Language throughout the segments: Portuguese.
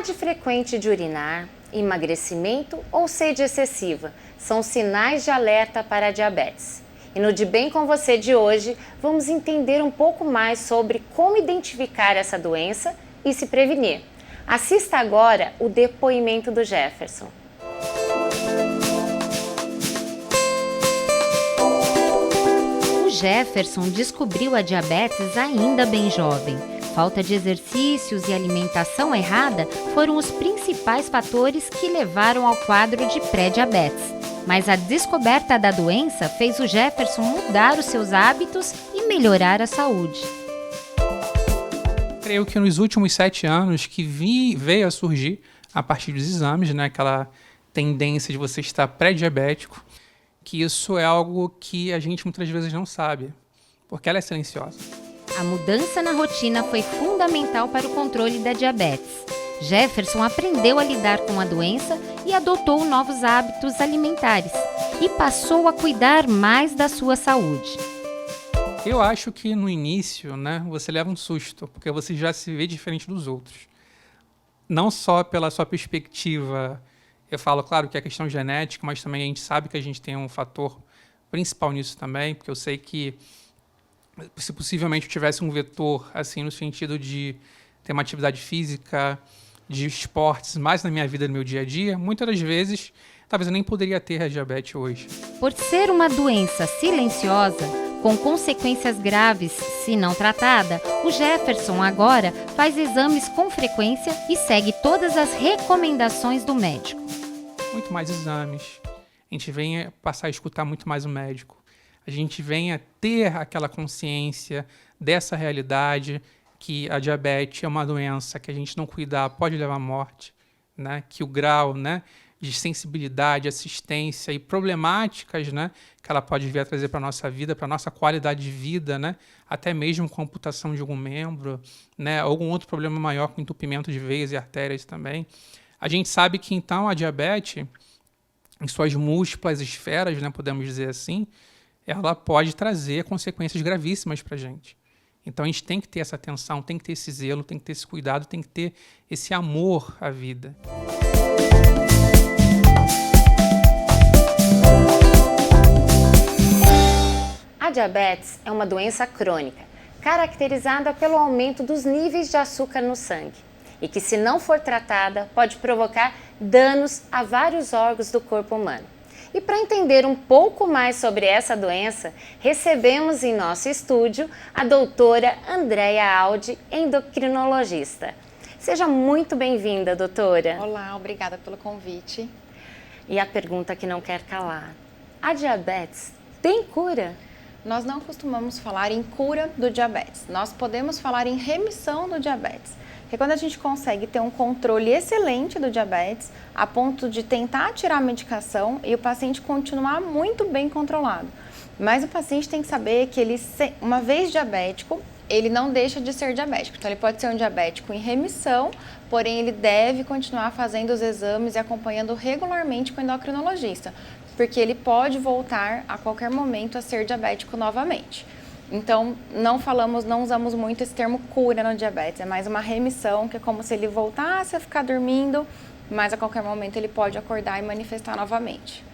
Dificuldade frequente de urinar, emagrecimento ou sede excessiva são sinais de alerta para a diabetes. E no De Bem com Você de hoje, vamos entender um pouco mais sobre como identificar essa doença e se prevenir. Assista agora o depoimento do Jefferson. O Jefferson descobriu a diabetes ainda bem jovem. Falta de exercícios e alimentação errada foram os principais fatores que levaram ao quadro de pré-diabetes. Mas a descoberta da doença fez o Jefferson mudar os seus hábitos e melhorar a saúde. Creio que nos últimos 7 anos que veio a surgir, a partir dos exames, né, aquela tendência de você estar pré-diabético, que isso é algo que a gente muitas vezes não sabe, porque ela é silenciosa. A mudança na rotina foi fundamental para o controle da diabetes. Jefferson aprendeu a lidar com a doença e adotou novos hábitos alimentares e passou a cuidar mais da sua saúde. Eu acho que no início, né, você leva um susto, porque você já se vê diferente dos outros. Não só pela sua perspectiva, eu falo, claro, que é questão genética, mas também a gente sabe que a gente tem um fator principal nisso também, porque eu sei que se possivelmente eu tivesse um vetor, assim, no sentido de ter uma atividade física, de esportes, mais na minha vida, no meu dia a dia, muitas das vezes, talvez eu nem poderia ter a diabetes hoje. Por ser uma doença silenciosa, com consequências graves se não tratada, o Jefferson agora faz exames com frequência e segue todas as recomendações do médico. Muito mais exames, a gente vem passar a escutar muito mais o médico. A gente venha ter aquela consciência dessa realidade, que a diabetes é uma doença que a gente não cuidar pode levar à morte, né? Que o grau, né, de sensibilidade, assistência e problemáticas, né, que ela pode vir a trazer para a nossa vida, para a nossa qualidade de vida, né, até mesmo com a amputação de algum membro, né, algum outro problema maior com entupimento de veias e artérias também. A gente sabe que, então, a diabetes, em suas múltiplas esferas, né, podemos dizer assim, ela pode trazer consequências gravíssimas para a gente. Então, a gente tem que ter essa atenção, tem que ter esse zelo, tem que ter esse cuidado, tem que ter esse amor à vida. A diabetes é uma doença crônica, caracterizada pelo aumento dos níveis de açúcar no sangue e que, se não for tratada, pode provocar danos a vários órgãos do corpo humano. E para entender um pouco mais sobre essa doença, recebemos em nosso estúdio a doutora Andréia Aldi, endocrinologista. Seja muito bem-vinda, doutora. Olá, obrigada pelo convite. E a pergunta que não quer calar: a diabetes tem cura? Nós não costumamos falar em cura do diabetes, nós podemos falar em remissão do diabetes. Porque quando a gente consegue ter um controle excelente do diabetes, a ponto de tentar tirar a medicação e o paciente continuar muito bem controlado. Mas o paciente tem que saber que ele, uma vez diabético, ele não deixa de ser diabético. Então, ele pode ser um diabético em remissão, porém ele deve continuar fazendo os exames e acompanhando regularmente com o endocrinologista, porque ele pode voltar a qualquer momento a ser diabético novamente. Então, não usamos muito esse termo cura no diabetes, é mais uma remissão, que é como se ele voltasse a ficar dormindo, mas a qualquer momento ele pode acordar e manifestar novamente.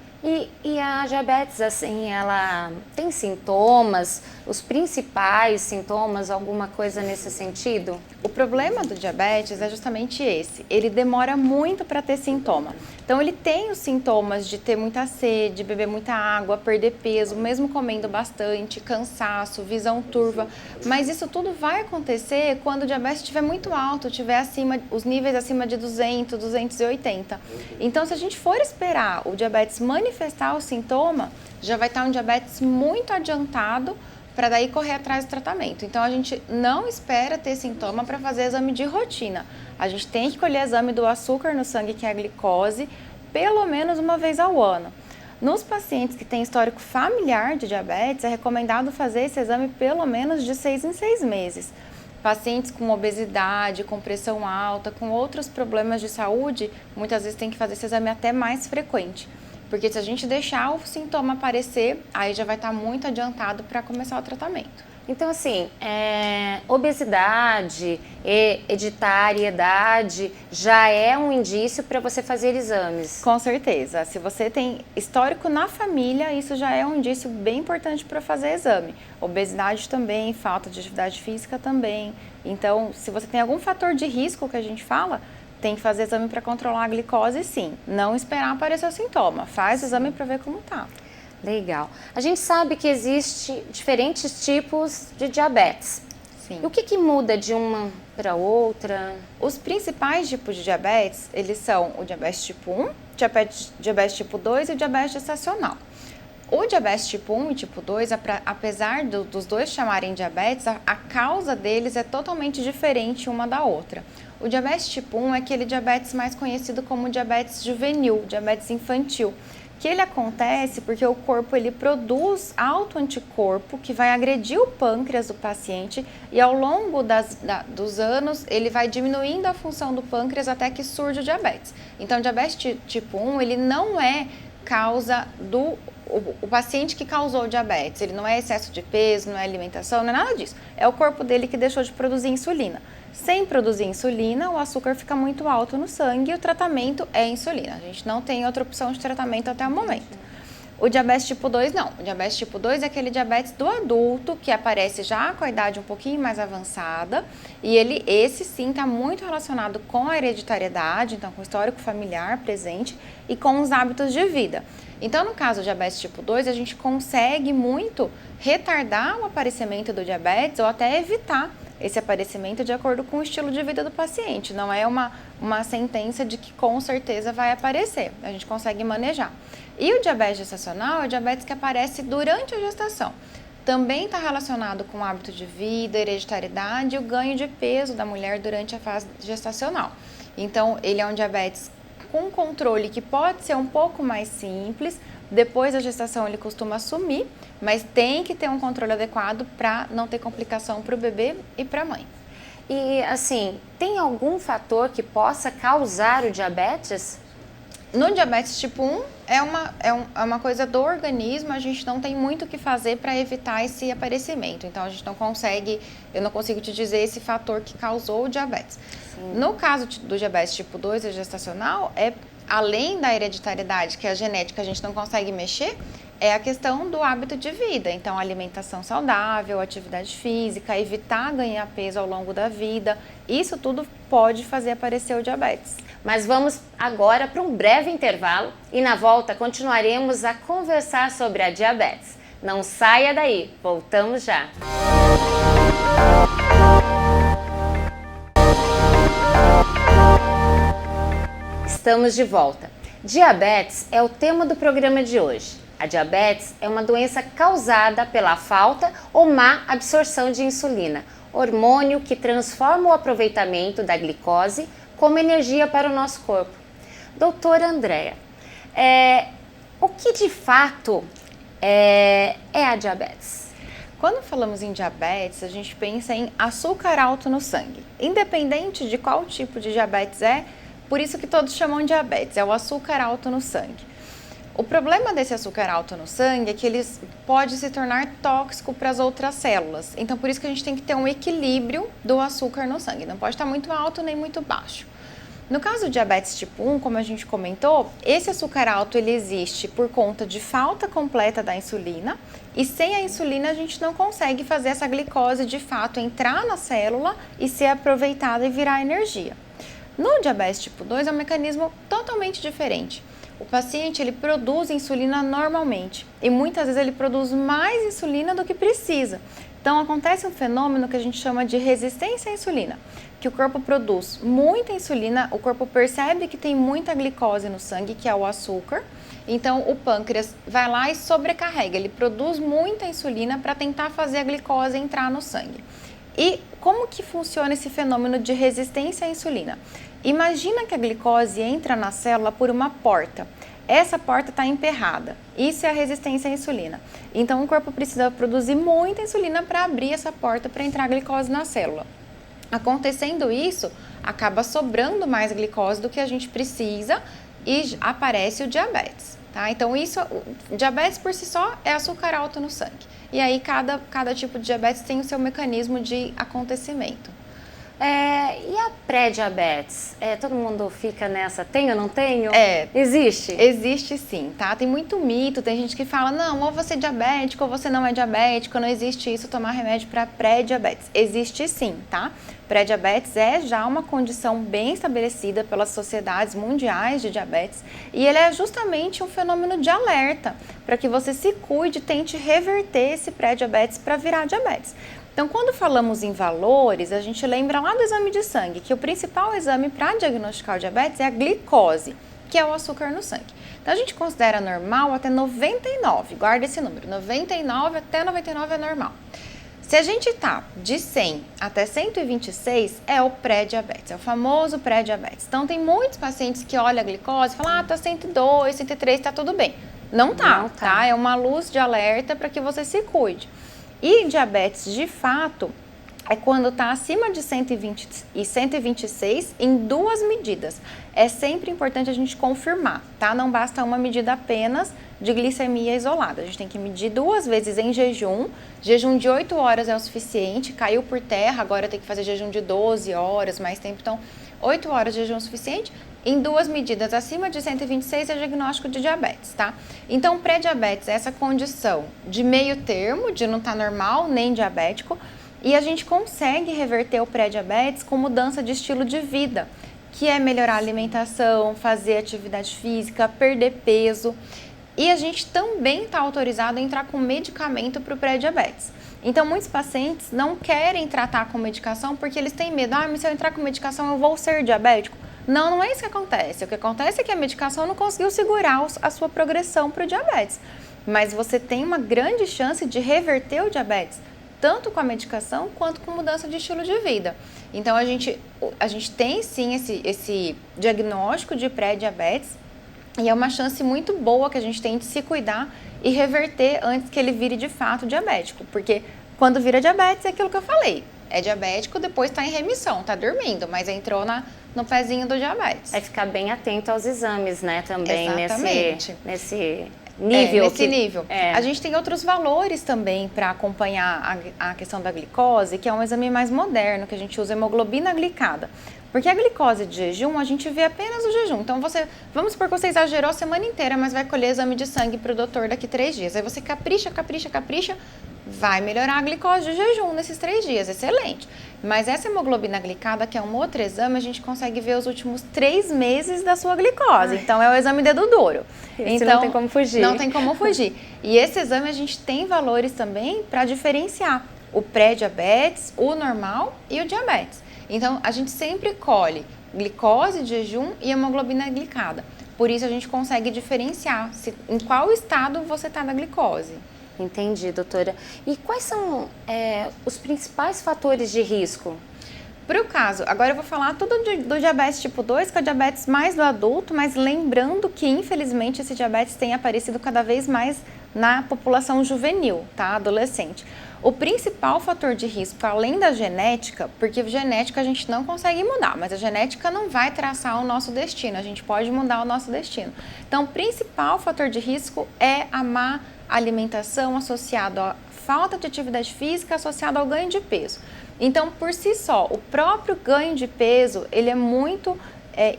E a diabetes, assim, ela tem sintomas, os principais sintomas, alguma coisa nesse sentido? O problema do diabetes é justamente esse, ele demora muito para ter sintoma. Então, ele tem os sintomas de ter muita sede, beber muita água, perder peso, mesmo comendo bastante, cansaço, visão turva. Mas isso tudo vai acontecer quando o diabetes estiver muito alto, tiver os níveis acima de 200, 280. Então, se a gente for esperar o diabetes manifestar o sintoma, já vai estar um diabetes muito adiantado para daí correr atrás do tratamento. Então, a gente não espera ter sintoma para fazer exame de rotina. A gente tem que colher exame do açúcar no sangue, que é a glicose, pelo menos uma vez ao ano. Nos pacientes que têm histórico familiar de diabetes, é recomendado fazer esse exame pelo menos de 6 em 6 meses. Pacientes com obesidade, com pressão alta, com outros problemas de saúde, muitas vezes tem que fazer esse exame até mais frequente. Porque se a gente deixar o sintoma aparecer, aí já vai estar muito adiantado para começar o tratamento. Então, assim, obesidade, hereditariedade já é um indício para você fazer exames. Com certeza. Se você tem histórico na família, isso já é um indício bem importante para fazer exame. Obesidade também, falta de atividade física também. Então, se você tem algum fator de risco que a gente fala, tem que fazer exame para controlar a glicose, sim. Não esperar aparecer o sintoma. Faz o exame para ver como tá. Legal. A gente sabe que existe diferentes tipos de diabetes. Sim. E o que muda de uma para outra? Os principais tipos de diabetes, eles são o diabetes tipo 1, diabetes tipo 2 e o diabetes gestacional. O diabetes tipo 1 e tipo 2, apesar dos dois chamarem diabetes, a causa deles é totalmente diferente uma da outra. O diabetes tipo 1 é aquele diabetes mais conhecido como diabetes juvenil, diabetes infantil, que ele acontece porque o corpo ele produz autoanticorpo que vai agredir o pâncreas do paciente e ao longo dos anos ele vai diminuindo a função do pâncreas até que surge o diabetes. Então, o diabetes tipo 1 ele não é causa o paciente que causou o diabetes, ele não é excesso de peso, não é alimentação, não é nada disso. É o corpo dele que deixou de produzir insulina. Sem produzir insulina, o açúcar fica muito alto no sangue e o tratamento é insulina. A gente não tem outra opção de tratamento até o momento. O diabetes tipo 2 não. O diabetes tipo 2 é aquele diabetes do adulto que aparece já com a idade um pouquinho mais avançada e esse sim está muito relacionado com a hereditariedade, então com o histórico familiar presente e com os hábitos de vida. Então, no caso do diabetes tipo 2, a gente consegue muito retardar o aparecimento do diabetes ou até evitar esse aparecimento de acordo com o estilo de vida do paciente. Não é uma sentença de que com certeza vai aparecer, a gente consegue manejar. E o diabetes gestacional é o diabetes que aparece durante a gestação. Também está relacionado com o hábito de vida, hereditariedade e o ganho de peso da mulher durante a fase gestacional. Então, ele é um diabetes com controle que pode ser um pouco mais simples, depois da gestação ele costuma sumir, mas tem que ter um controle adequado para não ter complicação para o bebê e para a mãe. E assim, tem algum fator que possa causar o diabetes? No diabetes tipo 1 é uma coisa do organismo, a gente não tem muito o que fazer para evitar esse aparecimento. Então a gente eu não consigo te dizer esse fator que causou o diabetes. Sim. No caso do diabetes tipo 2 e gestacional, além da hereditariedade, que é a genética, a gente não consegue mexer, é a questão do hábito de vida. Então, alimentação saudável, atividade física, evitar ganhar peso ao longo da vida, isso tudo pode fazer aparecer o diabetes. Mas vamos agora para um breve intervalo e na volta continuaremos a conversar sobre a diabetes. Não saia daí, voltamos já! Estamos de volta. Diabetes é o tema do programa de hoje. A diabetes é uma doença causada pela falta ou má absorção de insulina, hormônio que transforma o aproveitamento da glicose como energia para o nosso corpo. Doutora Andréa, o que de fato é a diabetes? Quando falamos em diabetes, a gente pensa em açúcar alto no sangue. Independente de qual tipo de diabetes por isso que todos chamam de diabetes, é o açúcar alto no sangue. O problema desse açúcar alto no sangue é que ele pode se tornar tóxico para as outras células. Então, por isso que a gente tem que ter um equilíbrio do açúcar no sangue. Não pode estar muito alto nem muito baixo. No caso do diabetes tipo 1, como a gente comentou, esse açúcar alto ele existe por conta de falta completa da insulina e sem a insulina a gente não consegue fazer essa glicose de fato entrar na célula e ser aproveitada e virar energia. No diabetes tipo 2 é um mecanismo totalmente diferente. O paciente ele produz insulina normalmente e muitas vezes ele produz mais insulina do que precisa. Então acontece um fenômeno que a gente chama de resistência à insulina, que o corpo produz muita insulina, o corpo percebe que tem muita glicose no sangue, que é o açúcar, então o pâncreas vai lá e sobrecarrega, ele produz muita insulina para tentar fazer a glicose entrar no sangue. E como que funciona esse fenômeno de resistência à insulina? Imagina que a glicose entra na célula por uma porta. Essa porta está emperrada. Isso é a resistência à insulina. Então, o corpo precisa produzir muita insulina para abrir essa porta para entrar a glicose na célula. Acontecendo isso, acaba sobrando mais glicose do que a gente precisa e aparece o diabetes. tá? Então, diabetes por si só é açúcar alto no sangue. E aí, cada tipo de diabetes tem o seu mecanismo de acontecimento. E a pré-diabetes? Todo mundo fica nessa, tenho ou não tenho? Existe? Existe sim, tá? Tem muito mito, tem gente que fala, não, ou você é diabético ou você não é diabético, não existe isso, tomar remédio para pré-diabetes. Existe sim, tá? Pré-diabetes é já uma condição bem estabelecida pelas sociedades mundiais de diabetes e ele é justamente um fenômeno de alerta para que você se cuide e tente reverter esse pré-diabetes para virar diabetes. Então, quando falamos em valores, a gente lembra lá do exame de sangue, que o principal exame para diagnosticar o diabetes é a glicose, que é o açúcar no sangue. Então, a gente considera normal até 99, guarda esse número, 99 até 99 é normal. Se a gente tá de 100 até 126, é o pré-diabetes, é o famoso pré-diabetes. Então, tem muitos pacientes que olham a glicose e falam, tá 102, 103, tá tudo bem. Não tá? É uma luz de alerta para que você se cuide. E diabetes, de fato, é quando está acima de 120 e 126 em 2 medidas. É sempre importante a gente confirmar, tá? Não basta uma medida apenas de glicemia isolada. A gente tem que medir 2 vezes em jejum. Jejum de 8 horas é o suficiente. Caiu por terra, agora tem que fazer jejum de 12 horas, mais tempo. Então, 8 horas de jejum é o suficiente. Em 2 medidas acima de 126 é diagnóstico de diabetes, tá? Então, pré-diabetes é essa condição de meio termo, de não estar normal nem diabético, e a gente consegue reverter o pré-diabetes com mudança de estilo de vida, que é melhorar a alimentação, fazer atividade física, perder peso. E a gente também está autorizado a entrar com medicamento para o pré-diabetes. Então, muitos pacientes não querem tratar com medicação porque eles têm medo. Mas se eu entrar com medicação eu vou ser diabético? Não é isso que acontece. O que acontece é que a medicação não conseguiu segurar a sua progressão para o diabetes. Mas você tem uma grande chance de reverter o diabetes, tanto com a medicação quanto com mudança de estilo de vida. Então, a gente tem sim esse diagnóstico de pré-diabetes e é uma chance muito boa que a gente tem de se cuidar e reverter antes que ele vire de fato diabético. Porque quando vira diabetes é aquilo que eu falei. É diabético, depois está em remissão, está dormindo, mas entrou no pezinho do diabetes. É ficar bem atento aos exames, né, também. Exatamente. Nesse nível. Nesse nível. A gente tem outros valores também para acompanhar a questão da glicose, que é um exame mais moderno, que a gente usa hemoglobina glicada. Porque a glicose de jejum, a gente vê apenas o jejum. Então, vamos supor que você exagerou a semana inteira, mas vai colher exame de sangue para o doutor daqui 3 dias. Aí você capricha, vai melhorar a glicose de jejum nesses 3 dias, excelente. Mas essa hemoglobina glicada, que é um outro exame, a gente consegue ver os últimos 3 meses da sua glicose. Então, é o exame dedo duro. Então, não tem como fugir. Não tem como fugir. E esse exame a gente tem valores também para diferenciar o pré-diabetes, o normal e o diabetes. Então, a gente sempre colhe glicose de jejum e hemoglobina glicada. Por isso, a gente consegue diferenciar em qual estado você está na glicose. Entendi, doutora. E quais são os principais fatores de risco? Para o caso, agora eu vou falar tudo do diabetes tipo 2, que é o diabetes mais do adulto, mas lembrando que, infelizmente, esse diabetes tem aparecido cada vez mais na população juvenil, tá? Adolescente. O principal fator de risco, além da genética, porque genética a gente não consegue mudar, mas a genética não vai traçar o nosso destino, a gente pode mudar o nosso destino. Então, o principal fator de risco é a má alimentação associada à falta de atividade física associada ao ganho de peso. Então, por si só, o próprio ganho de peso, ele é muito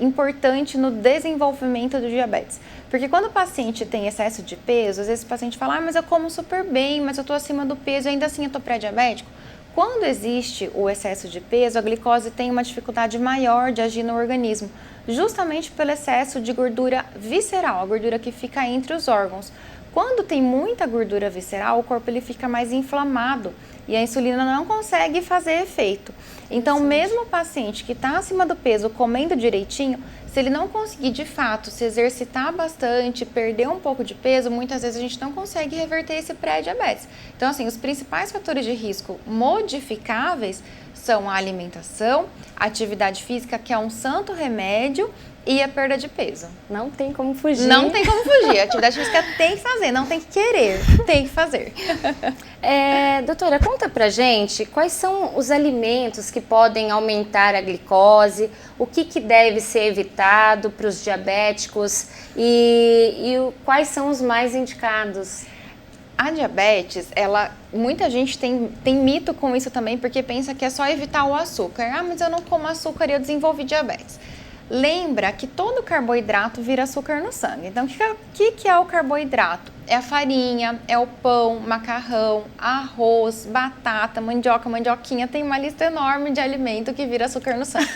importante no desenvolvimento do diabetes. Porque quando o paciente tem excesso de peso, às vezes o paciente fala, mas eu como super bem, mas eu estou acima do peso e ainda assim eu estou pré-diabético. Quando existe o excesso de peso, a glicose tem uma dificuldade maior de agir no organismo, justamente pelo excesso de gordura visceral, a gordura que fica entre os órgãos. Quando tem muita gordura visceral, o corpo ele fica mais inflamado e a insulina não consegue fazer efeito. Então, mesmo o paciente que está acima do peso, comendo direitinho, se ele não conseguir de fato se exercitar bastante, perder um pouco de peso, muitas vezes a gente não consegue reverter esse pré-diabetes. Então, assim, os principais fatores de risco modificáveis são a alimentação, a atividade física, que é um santo remédio, e a perda de peso. Não tem como fugir. Não tem como fugir. A atividade física tem que fazer, não tem que querer, tem que fazer. Doutora, conta pra gente quais são os alimentos que podem aumentar a glicose, o que deve ser evitado para os diabéticos e quais são os mais indicados? A diabetes, muita gente tem mito com isso também, porque pensa que é só evitar o açúcar. Ah, mas eu não como açúcar e eu desenvolvi diabetes. Lembra que todo carboidrato vira açúcar no sangue. Então, o que é o carboidrato? É a farinha, é o pão, macarrão, arroz, batata, mandioca, mandioquinha. Tem uma lista enorme de alimento que vira açúcar no sangue.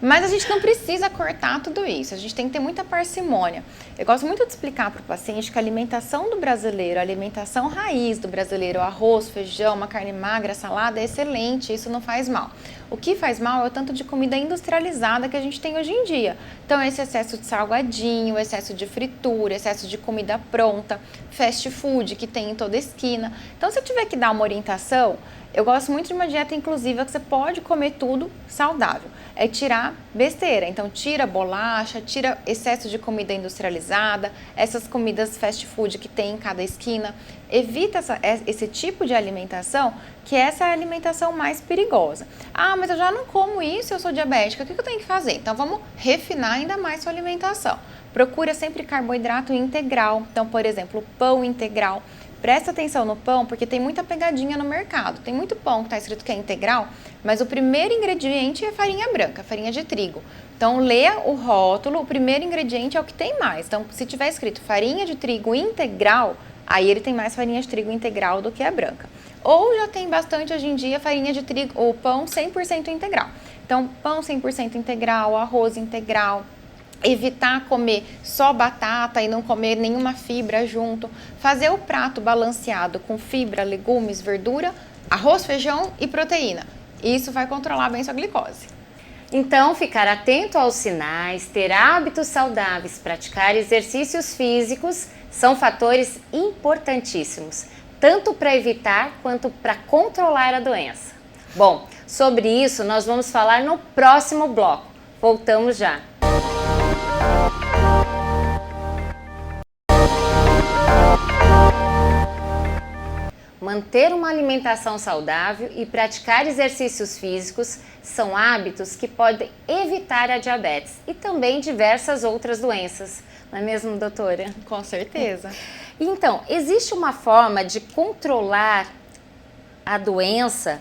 Mas a gente não precisa cortar tudo isso. A gente tem que ter muita parcimônia. Eu gosto muito de explicar para o paciente que a alimentação do brasileiro, a alimentação raiz do brasileiro, o arroz, feijão, uma carne magra, salada, é excelente. Isso não faz mal. O que faz mal é o tanto de comida industrializada que a gente tem hoje em dia. Então, esse excesso de salgadinho, excesso de fritura, excesso de comida pronta, fast food que tem em toda esquina. Então, se eu tiver que dar uma orientação, eu gosto muito de uma dieta inclusiva que você pode comer tudo saudável. É tirar besteira. Então, tira bolacha, tira excesso de comida industrializada, essas comidas fast food que tem em cada esquina. Evita esse tipo de alimentação, que essa é a alimentação mais perigosa. Ah, mas eu já não como isso, eu sou diabética, o que eu tenho que fazer? Então, vamos refinar ainda mais sua alimentação. Procura sempre carboidrato integral. Então, por exemplo, pão integral. Presta atenção no pão, porque tem muita pegadinha no mercado. Tem muito pão que está escrito que é integral, mas o primeiro ingrediente é farinha branca, farinha de trigo. Então, leia o rótulo, o primeiro ingrediente é o que tem mais. Então, se tiver escrito farinha de trigo integral, aí ele tem mais farinha de trigo integral do que a branca. Ou já tem bastante hoje em dia farinha de trigo, ou pão 100% integral. Então, pão 100% integral, arroz integral. Evitar comer só batata e não comer nenhuma fibra junto. Fazer o prato balanceado com fibra, legumes, verdura, arroz, feijão e proteína. Isso vai controlar bem sua glicose. Então, ficar atento aos sinais, ter hábitos saudáveis, praticar exercícios físicos são fatores importantíssimos, tanto para evitar quanto para controlar a doença. Bom, sobre isso nós vamos falar no próximo bloco. Voltamos já. Manter uma alimentação saudável e praticar exercícios físicos são hábitos que podem evitar a diabetes e também diversas outras doenças. Não é mesmo, doutora? Com certeza. Então, existe uma forma de controlar a doença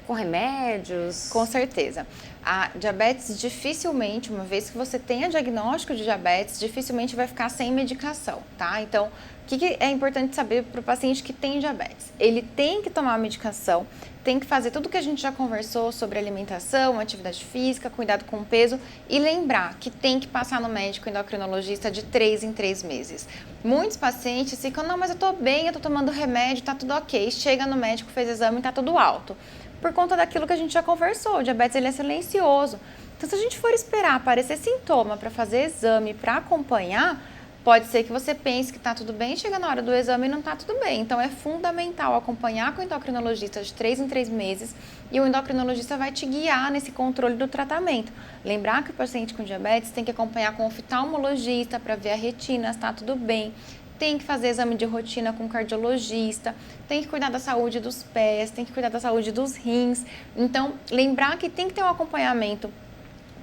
com remédios? Com certeza. A diabetes dificilmente, uma vez que você tenha diagnóstico de diabetes, dificilmente vai ficar sem medicação, tá? Então, o que é importante saber para o paciente que tem diabetes? Ele tem que tomar a medicação, tem que fazer tudo que a gente já conversou sobre alimentação, atividade física, cuidado com o peso e lembrar que tem que passar no médico endocrinologista de 3 em 3 meses. Muitos pacientes ficam, não, mas eu tô bem, eu tô tomando remédio, tá tudo ok. Chega no médico, fez exame e tá tudo alto. Por conta daquilo que a gente já conversou, o diabetes ele é silencioso. Então, se a gente for esperar aparecer sintoma para fazer exame, para acompanhar, pode ser que você pense que está tudo bem, chega na hora do exame e não está tudo bem. Então, é fundamental acompanhar com o endocrinologista de 3 em 3 meses e o endocrinologista vai te guiar nesse controle do tratamento. Lembrar que o paciente com diabetes tem que acompanhar com o oftalmologista para ver a retina, se está tudo bem. Tem que fazer exame de rotina com o cardiologista, tem que cuidar da saúde dos pés, tem que cuidar da saúde dos rins. Então, lembrar que tem que ter um acompanhamento,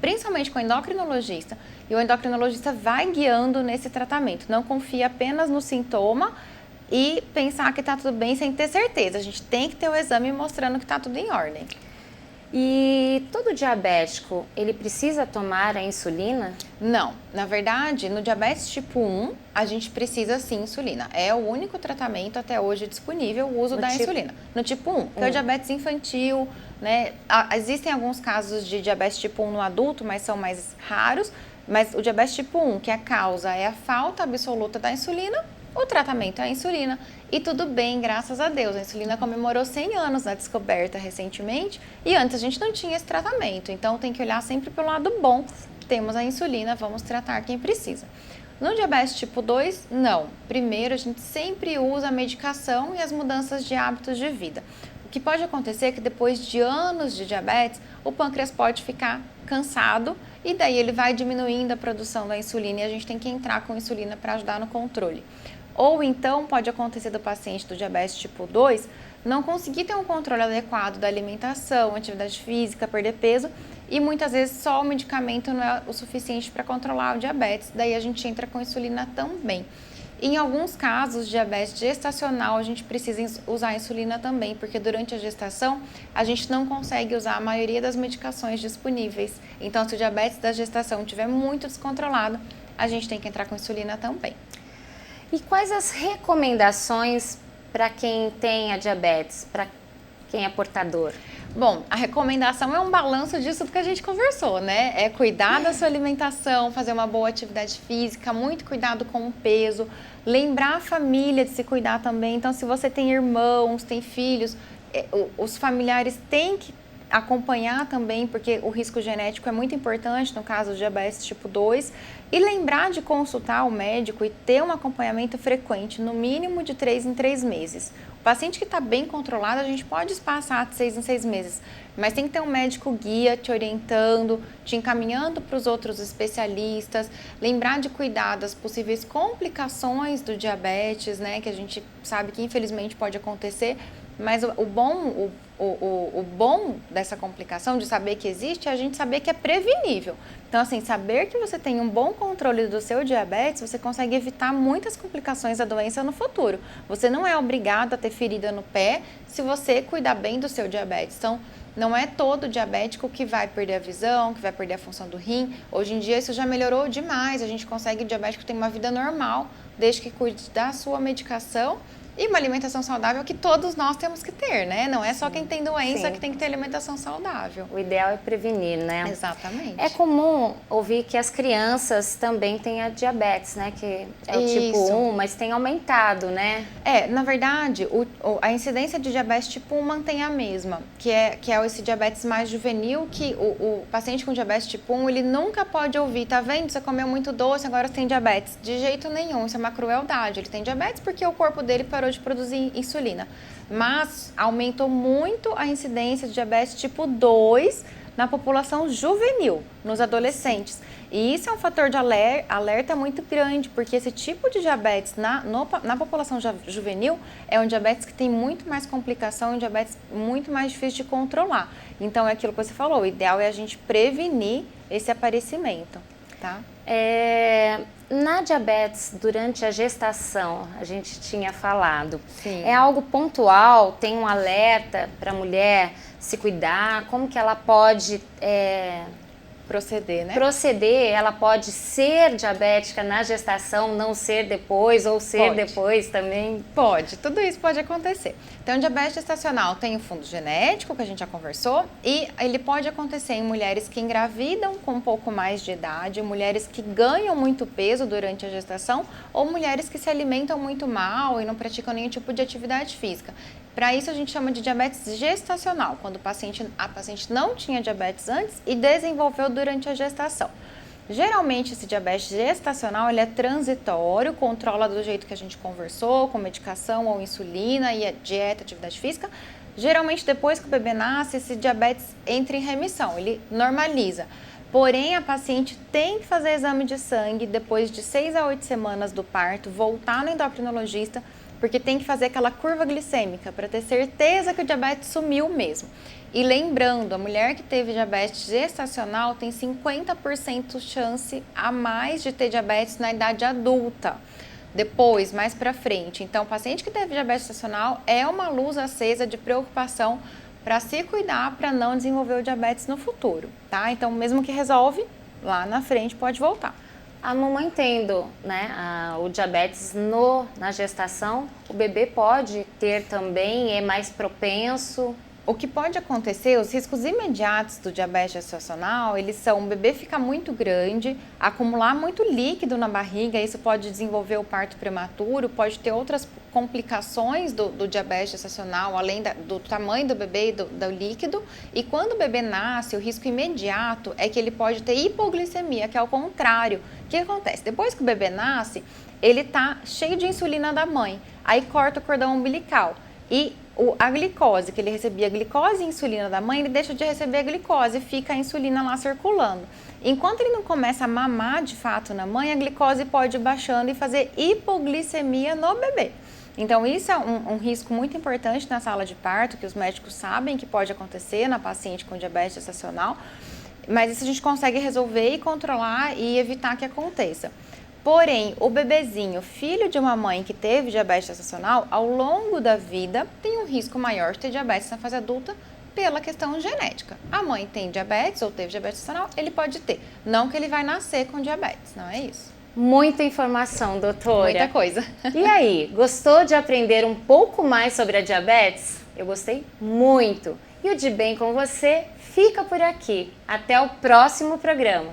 principalmente com o endocrinologista, e o endocrinologista vai guiando nesse tratamento. Não confia apenas no sintoma e pensar que está tudo bem sem ter certeza. A gente tem que ter o exame mostrando que está tudo em ordem. E todo diabético, ele precisa tomar a insulina? Não, na verdade, no diabetes tipo 1, a gente precisa sim insulina. É o único tratamento até hoje disponível, o uso da insulina. No tipo 1, que é o diabetes infantil, né? Existem alguns casos de diabetes tipo 1 no adulto, mas são mais raros. Mas o diabetes tipo 1, que a causa é a falta absoluta da insulina, o tratamento é a insulina. E tudo bem, graças a Deus. A insulina comemorou 100 anos da descoberta recentemente e antes a gente não tinha esse tratamento. Então tem que olhar sempre pelo lado bom. Temos a insulina, vamos tratar quem precisa. No diabetes tipo 2, não. Primeiro, a gente sempre usa a medicação e as mudanças de hábitos de vida. O que pode acontecer é que depois de anos de diabetes, o pâncreas pode ficar cansado e daí ele vai diminuindo a produção da insulina e a gente tem que entrar com insulina para ajudar no controle. Ou então pode acontecer do paciente do diabetes tipo 2 não conseguir ter um controle adequado da alimentação, atividade física, perder peso e muitas vezes só o medicamento não é o suficiente para controlar o diabetes, daí a gente entra com insulina também. Em alguns casos, diabetes gestacional, a gente precisa usar insulina também, porque durante a gestação a gente não consegue usar a maioria das medicações disponíveis. Então, se o diabetes da gestação estiver muito descontrolado, a gente tem que entrar com insulina também. E quais as recomendações para quem tem a diabetes, para quem é portador? Bom, a recomendação é um balanço disso que a gente conversou, né? É cuidar da sua alimentação, fazer uma boa atividade física, muito cuidado com o peso, lembrar a família de se cuidar também. Então, se você tem irmãos, tem filhos, os familiares têm que acompanhar também, porque o risco genético é muito importante no caso do diabetes tipo 2, e lembrar de consultar o médico e ter um acompanhamento frequente, no mínimo de 3 em 3 meses. O paciente que está bem controlado, a gente pode espaçar de 6 em 6 meses, mas tem que ter um médico guia te orientando, te encaminhando para os outros especialistas, lembrar de cuidar das possíveis complicações do diabetes, né, que a gente sabe que infelizmente pode acontecer, mas o bom dessa complicação, de saber que existe, é a gente saber que é prevenível. Então, assim, saber que você tem um bom controle do seu diabetes, você consegue evitar muitas complicações da doença no futuro. Você não é obrigado a ter ferida no pé se você cuidar bem do seu diabetes. Então, não é todo diabético que vai perder a visão, que vai perder a função do rim. Hoje em dia isso já melhorou demais, a gente consegue o diabético ter uma vida normal, desde que cuide da sua medicação e uma alimentação saudável que todos nós temos que ter, né? Não é só quem tem doença que tem que ter alimentação saudável. O ideal é prevenir, né? Exatamente. É comum ouvir que as crianças também têm a diabetes, né? Que é o tipo 1, mas tem aumentado, né? Na verdade, a incidência de diabetes tipo 1 mantém a mesma, que é esse diabetes mais juvenil, que o paciente com diabetes tipo 1, ele nunca pode ouvir, tá vendo? Você comeu muito doce, agora você tem diabetes. De jeito nenhum, isso é uma crueldade. Ele tem diabetes porque o corpo dele parou de produzir insulina. Mas aumentou muito a incidência de diabetes tipo 2 na população juvenil, nos adolescentes. E isso é um fator de alerta muito grande, porque esse tipo de diabetes na população juvenil é um diabetes que tem muito mais complicação, um diabetes muito mais difícil de controlar. Então, é aquilo que você falou, o ideal é a gente prevenir esse aparecimento, tá? Na diabetes, durante a gestação, a gente tinha falado, Sim. É algo pontual, tem um alerta para a mulher se cuidar, como que ela pode proceder, né? Ela pode ser diabética na gestação, não ser depois, ou ser depois também? Pode, tudo isso pode acontecer. Então, o diabetes gestacional tem o fundo genético, que a gente já conversou, e ele pode acontecer em mulheres que engravidam com um pouco mais de idade, mulheres que ganham muito peso durante a gestação, ou mulheres que se alimentam muito mal e não praticam nenhum tipo de atividade física. Para isso, a gente chama de diabetes gestacional, quando a paciente não tinha diabetes antes e desenvolveu durante a gestação. Geralmente, esse diabetes gestacional ele é transitório, controla do jeito que a gente conversou, com medicação ou insulina e a dieta, atividade física. Geralmente, depois que o bebê nasce, esse diabetes entra em remissão, ele normaliza. Porém, a paciente tem que fazer exame de sangue depois de 6 a 8 semanas do parto, voltar no endocrinologista, porque tem que fazer aquela curva glicêmica para ter certeza que o diabetes sumiu mesmo. E lembrando, a mulher que teve diabetes gestacional tem 50% chance a mais de ter diabetes na idade adulta, depois, mais para frente. Então, o paciente que teve diabetes gestacional é uma luz acesa de preocupação para se cuidar, para não desenvolver o diabetes no futuro, tá? Então, mesmo que resolve, lá na frente pode voltar. A mamãe tendo, né, o diabetes na gestação, o bebê pode ter também, é mais propenso? O que pode acontecer, os riscos imediatos do diabetes gestacional, eles são o bebê ficar muito grande, acumular muito líquido na barriga, isso pode desenvolver o parto prematuro, pode ter outras complicações do diabetes gestacional, além do tamanho do bebê e do líquido. E quando o bebê nasce, o risco imediato é que ele pode ter hipoglicemia, que é o contrário. O que acontece? Depois que o bebê nasce, ele está cheio de insulina da mãe, aí corta o cordão umbilical. E a glicose, que ele recebia a glicose e a insulina da mãe, ele deixa de receber a glicose e fica a insulina lá circulando. Enquanto ele não começa a mamar de fato na mãe, a glicose pode ir baixando e fazer hipoglicemia no bebê. Então, isso é um risco muito importante na sala de parto, que os médicos sabem que pode acontecer na paciente com diabetes gestacional, mas isso a gente consegue resolver e controlar e evitar que aconteça. Porém, o bebezinho, filho de uma mãe que teve diabetes gestacional, ao longo da vida tem um risco maior de ter diabetes na fase adulta pela questão genética. A mãe tem diabetes ou teve diabetes gestacional, ele pode ter. Não que ele vai nascer com diabetes, não é isso. Muita informação, doutora. Muita coisa. E aí, gostou de aprender um pouco mais sobre a diabetes? Eu gostei muito. E o De Bem com Você fica por aqui. Até o próximo programa.